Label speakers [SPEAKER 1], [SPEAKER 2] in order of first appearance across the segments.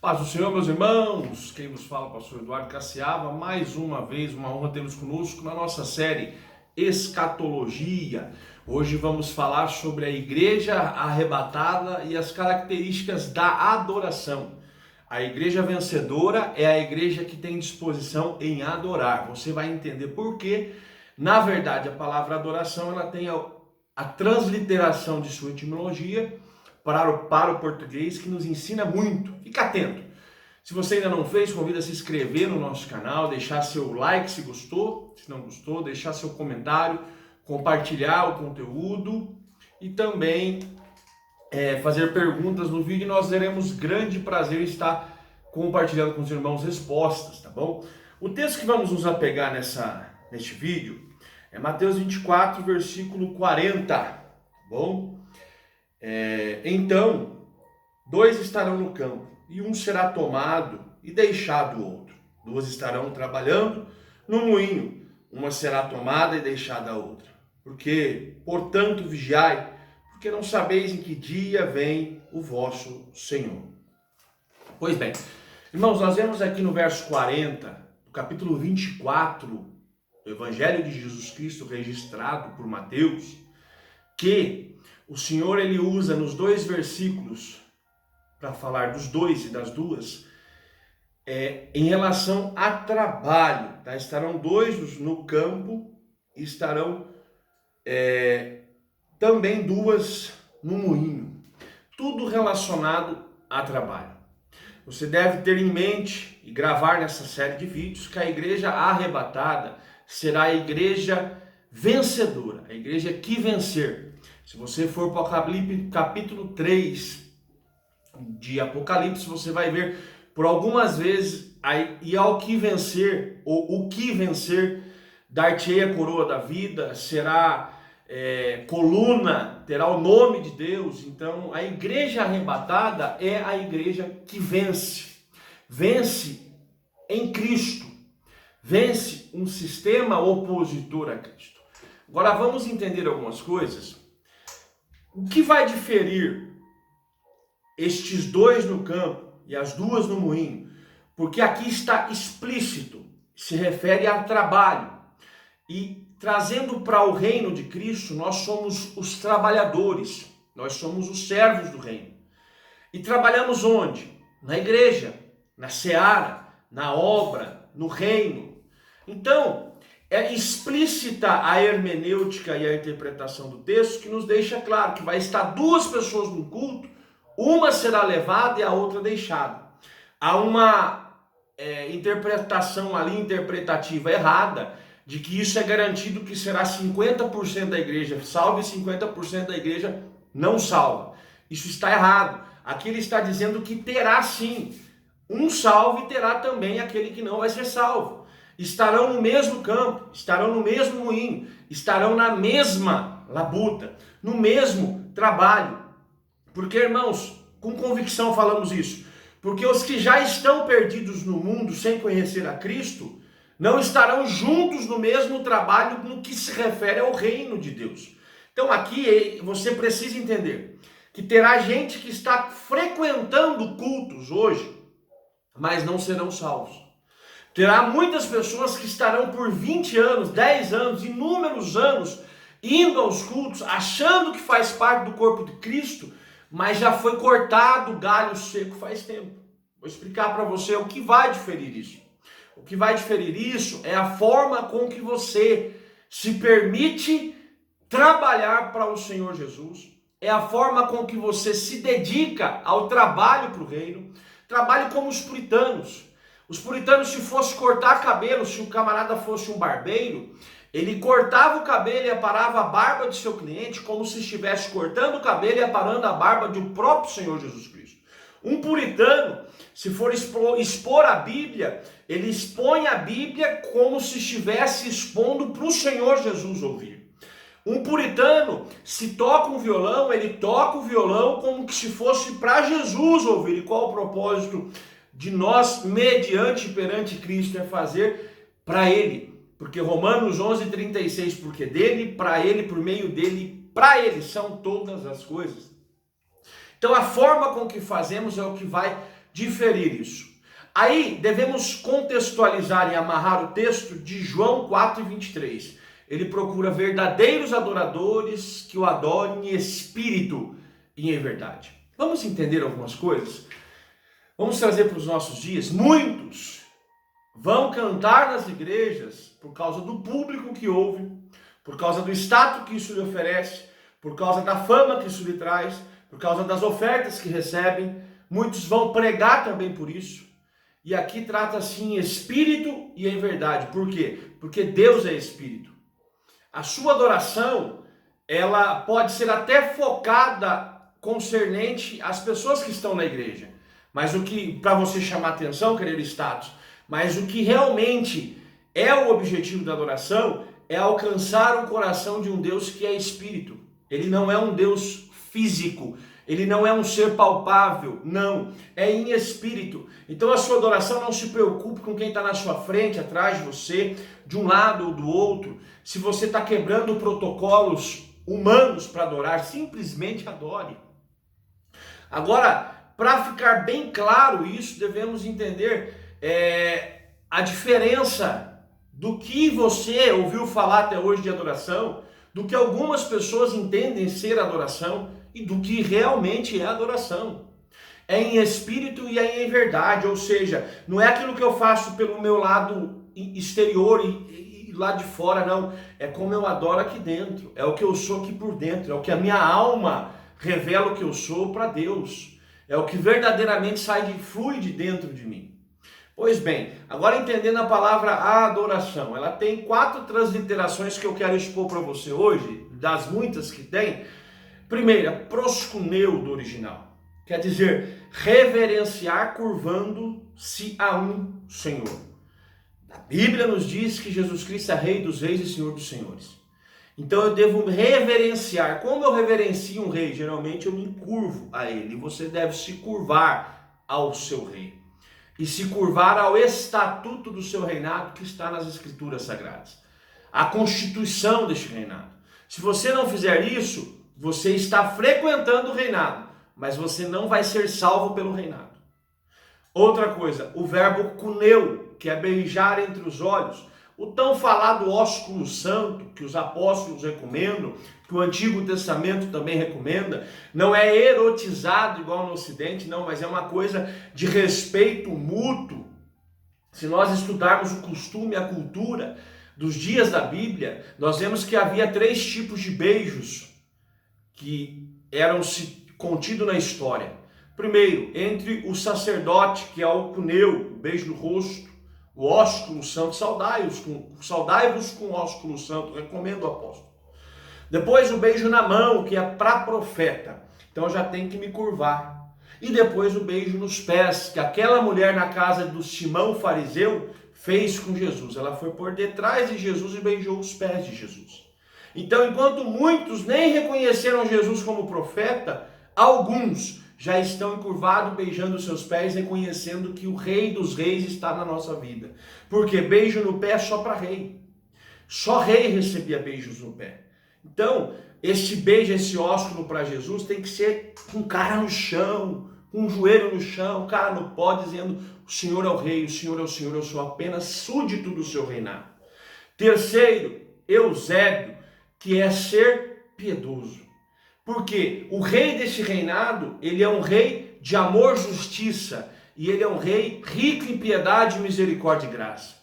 [SPEAKER 1] Paz do Senhor, meus irmãos, quem vos fala, pastor Eduardo Cassiava, mais uma vez, uma honra tê-los conosco na nossa série Escatologia. Hoje vamos falar sobre a igreja arrebatada e as características da adoração. A igreja vencedora é a igreja que tem disposição em adorar. Você vai entender por quê. Na verdade, a palavra adoração ela tem a transliteração de sua etimologia para o português, que nos ensina muito. Fica atento. Se você ainda não fez, convido a se inscrever no nosso canal, deixar seu like se gostou, se não gostou, deixar seu comentário, compartilhar o conteúdo e também fazer perguntas no vídeo. Nós teremos grande prazer em estar compartilhando com os irmãos respostas, tá bom? O texto que vamos nos apegar neste vídeo é Mateus 24, versículo 40, tá bom? Então, dois estarão no campo, e um será tomado e deixado o outro. Duas estarão trabalhando no moinho, uma será tomada e deixada a outra. Portanto, vigiai, porque não sabeis em que dia vem o vosso Senhor. Pois bem, irmãos, nós vemos aqui no verso 40, do capítulo 24, do Evangelho de Jesus Cristo, registrado por Mateus, que o Senhor ele usa nos dois versículos para falar dos dois e das duas em relação a trabalho, tá? Estarão dois no campo e estarão também duas no moinho. Tudo relacionado a trabalho. Você deve ter em mente e gravar nessa série de vídeos que a igreja arrebatada será a igreja vencedora, a igreja que vencer. Se você for para o capítulo 3 de Apocalipse, você vai ver por algumas vezes, e ao que vencer, ou o que vencer, dar-te-ei a coroa da vida, será coluna, terá o nome de Deus. Então, a igreja arrebatada é a igreja que vence. Vence em Cristo. Vence um sistema opositor a Cristo. Agora, vamos entender algumas coisas. O que vai diferir estes dois no campo e as duas no moinho? Porque aqui está explícito, se refere a trabalho. E trazendo para o reino de Cristo, nós somos os trabalhadores, nós somos os servos do reino. E trabalhamos onde? Na igreja, na seara, na obra, no reino. Então, é explícita a hermenêutica e a interpretação do texto que nos deixa claro que vai estar duas pessoas no culto, uma será levada e a outra deixada. Há uma interpretação ali, interpretativa errada, de que isso é garantido que será 50% da igreja salva e 50% da igreja não salva. Isso está errado. Aqui ele está dizendo que terá sim um salvo e terá também aquele que não vai ser salvo. Estarão no mesmo campo, estarão no mesmo moinho, estarão na mesma labuta, no mesmo trabalho. Porque, irmãos, com convicção falamos isso. Porque os que já estão perdidos no mundo sem conhecer a Cristo, não estarão juntos no mesmo trabalho no que se refere ao reino de Deus. Então aqui você precisa entender que terá gente que está frequentando cultos hoje, mas não serão salvos. Terá muitas pessoas que estarão por 20 anos, 10 anos, inúmeros anos, indo aos cultos, achando que faz parte do corpo de Cristo, mas já foi cortado o galho seco faz tempo. Vou explicar para você o que vai diferir isso. O que vai diferir isso é a forma com que você se permite trabalhar para o Senhor Jesus, é a forma com que você se dedica ao trabalho para o reino, trabalho como os puritanos. Os puritanos, se fosse cortar cabelo, se o camarada fosse um barbeiro, ele cortava o cabelo e aparava a barba de seu cliente como se estivesse cortando o cabelo e aparando a barba do próprio Senhor Jesus Cristo. Um puritano, se for expor a Bíblia, ele expõe a Bíblia como se estivesse expondo para o Senhor Jesus ouvir. Um puritano, se toca um violão, ele toca o violão como se fosse para Jesus ouvir. E qual o propósito de nós, mediante perante Cristo, é fazer para Ele? Porque Romanos 11:36, porque dele, para Ele, por meio dele, para Ele são todas as coisas. Então a forma com que fazemos é o que vai diferir isso. Aí devemos contextualizar e amarrar o texto de João 4:23. Ele procura verdadeiros adoradores que o adorem em espírito e em verdade. Vamos entender algumas coisas? Vamos trazer para os nossos dias. Muitos vão cantar nas igrejas por causa do público que ouve, por causa do status que isso lhe oferece, por causa da fama que isso lhe traz, por causa das ofertas que recebem. Muitos vão pregar também por isso. E aqui trata-se em espírito e em verdade. Por quê? Porque Deus é espírito. A sua adoração, ela pode ser até focada concernente às pessoas que estão na igreja. Mas o que, para você chamar atenção, querer status, mas o que realmente é o objetivo da adoração é alcançar o coração de um Deus que é espírito. Ele não é um Deus físico, ele não é um ser palpável, não, é em espírito. Então a sua adoração não se preocupe com quem está na sua frente, atrás de você, de um lado ou do outro. Se você está quebrando protocolos humanos para adorar, simplesmente adore. Agora, para ficar bem claro isso, devemos entender a diferença do que você ouviu falar até hoje de adoração, do que algumas pessoas entendem ser adoração e do que realmente é adoração. É em espírito e é em verdade, ou seja, não é aquilo que eu faço pelo meu lado exterior e lá de fora, não. É como eu adoro aqui dentro, é o que eu sou aqui por dentro, é o que a minha alma revela o que eu sou para Deus. É o que verdadeiramente flui de dentro de mim. Pois bem, agora entendendo a palavra adoração, ela tem 4 transliterações que eu quero expor para você hoje, das muitas que tem. Primeira, proskuneu do original, quer dizer, reverenciar curvando-se a um Senhor. A Bíblia nos diz que Jesus Cristo é Rei dos Reis e Senhor dos Senhores. Então eu devo reverenciar. Como eu reverencio um rei? Geralmente eu me curvo a ele. Você deve se curvar ao seu rei. E se curvar ao estatuto do seu reinado que está nas Escrituras Sagradas. A constituição deste reinado. Se você não fizer isso, você está frequentando o reinado, mas você não vai ser salvo pelo reinado. Outra coisa, o verbo kuneu, que é beijar entre os olhos, o tão falado ósculo santo, que os apóstolos recomendam, que o Antigo Testamento também recomenda, não é erotizado igual no Ocidente, não, mas é uma coisa de respeito mútuo. Se nós estudarmos o costume, a cultura dos dias da Bíblia, nós vemos que havia 3 tipos de beijos que eram contidos na história. Primeiro, entre o sacerdote, que é o cuneu, o beijo no rosto, o ósculo santo, saudai-vos com o ósculo santo, recomendo o apóstolo. Depois o beijo na mão, que é para profeta, então eu já tenho que me curvar. E depois o beijo nos pés, que aquela mulher na casa do Simão fariseu fez com Jesus. Ela foi por detrás de Jesus e beijou os pés de Jesus. Então, enquanto muitos nem reconheceram Jesus como profeta, alguns já estão encurvados, beijando os seus pés, reconhecendo que o Rei dos Reis está na nossa vida. Porque beijo no pé é só para rei. Só rei recebia beijos no pé. Então, esse beijo, esse ósculo para Jesus tem que ser com cara no chão, com o joelho no chão, cara no pó, dizendo: o Senhor é o Rei, o Senhor é o Senhor, eu sou apenas súdito do seu reinado. Terceiro, Eusébio, que é ser piedoso. Porque o rei desse reinado, ele é um rei de amor, justiça, e ele é um rei rico em piedade, misericórdia e graça.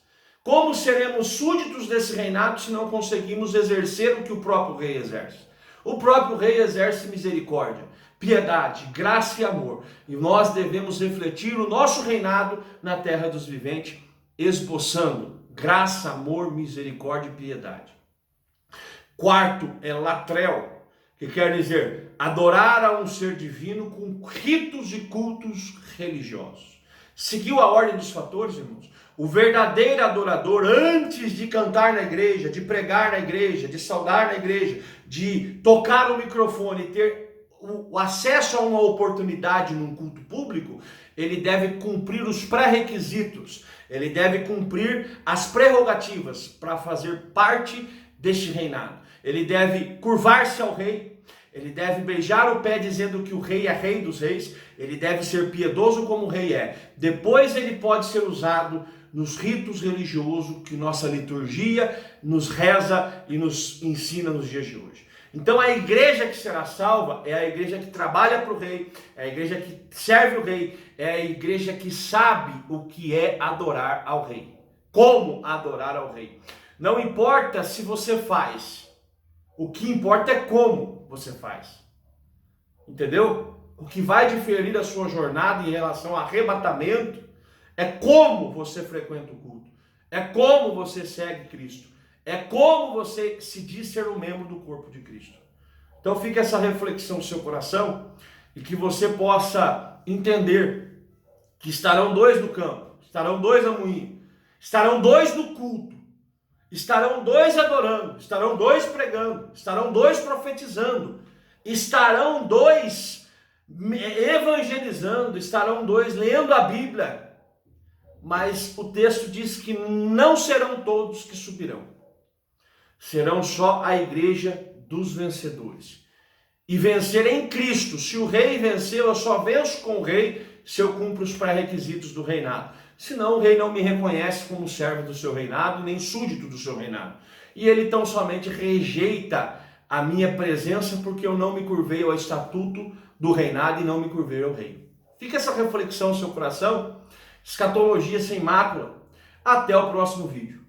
[SPEAKER 1] Como seremos súditos desse reinado se não conseguimos exercer o que o próprio rei exerce? O próprio rei exerce misericórdia, piedade, graça e amor. E nós devemos refletir o nosso reinado na terra dos viventes, esboçando graça, amor, misericórdia e piedade. Quarto é latrel, que quer dizer adorar a um ser divino com ritos e cultos religiosos. Seguiu a ordem dos fatores, irmãos? O verdadeiro adorador, antes de cantar na igreja, de pregar na igreja, de saudar na igreja, de tocar o microfone, ter o acesso a uma oportunidade num culto público, ele deve cumprir os pré-requisitos, ele deve cumprir as prerrogativas para fazer parte deste reinado. Ele deve curvar-se ao rei, ele deve beijar o pé dizendo que o rei é rei dos reis, ele deve ser piedoso como o rei é. Depois ele pode ser usado nos ritos religiosos que nossa liturgia nos reza e nos ensina nos dias de hoje. Então a igreja que será salva é a igreja que trabalha para o rei, é a igreja que serve o rei, é a igreja que sabe o que é adorar ao rei. Como adorar ao rei. Não importa se você faz, o que importa é como você faz. Entendeu? O que vai diferir a sua jornada em relação ao arrebatamento é como você frequenta o culto, é como você segue Cristo. É como você se diz ser um membro do corpo de Cristo. Então fica essa reflexão no seu coração e que você possa entender que estarão dois no campo, estarão dois no moinho, estarão dois no culto, estarão dois adorando, estarão dois pregando, estarão dois profetizando, estarão dois evangelizando, estarão dois lendo a Bíblia, mas o texto diz que não serão todos que subirão. Serão só a igreja dos vencedores. E vencer em Cristo. Se o rei venceu, eu só venço com o rei se eu cumpro os pré-requisitos do reinado. Senão o rei não me reconhece como servo do seu reinado, nem súdito do seu reinado. E ele tão somente rejeita a minha presença porque eu não me curvei ao estatuto do reinado e não me curvei ao rei. Fica essa reflexão no seu coração. Escatologia sem mácula. Até o próximo vídeo.